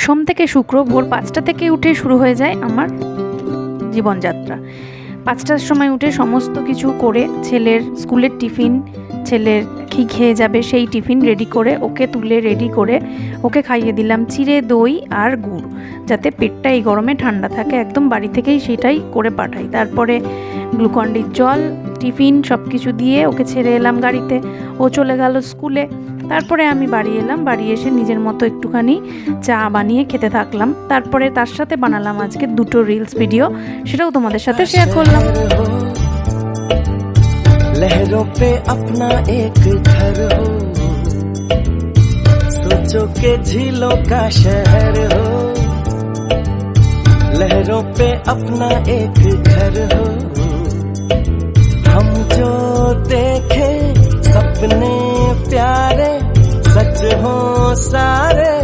সোম থেকে শুক্র ভোর 5টা থেকে উঠে শুরু হয়ে যায় আমার জীবনযাত্রা। 5টার সময় উঠে সমস্ত কিছু করে ছেলের স্কুলের টিফিন, ছেলের কি খেয়ে যাবে সেই টিফিন রেডি করে ওকে তুলে রেডি করে ওকে খাইয়ে দিলাম চিড়ে, দই আর গুড়, যাতে পেটটা এই গরমে ঠান্ডা থাকে। একদম বাড়ি থেকেই সেটাই করে পাঠাই। তারপরে গ্লুকন্ডির জল, টিফিন সব কিছু দিয়ে ওকে ছেড়ে এলাম গাড়িতে। ও চলে গেল স্কুলে। তারপরে আমি বাড়ি এলাম, বাড়ি এসে নিজের মতো একটুখানি চা বানিয়ে খেতে থাকলাম। তারপরে তার সাথে বানালাম আজকে 2টো রিলস ভিডিও, সেটাও তোমাদের সাথে শেয়ার করলাম। लहरों पे अपना एक घर हो, सोचो के झीलों का शहर हो। लहरों पे अपना एक घर हो, हम जो देखे सपने प्यारे सच हो सारे।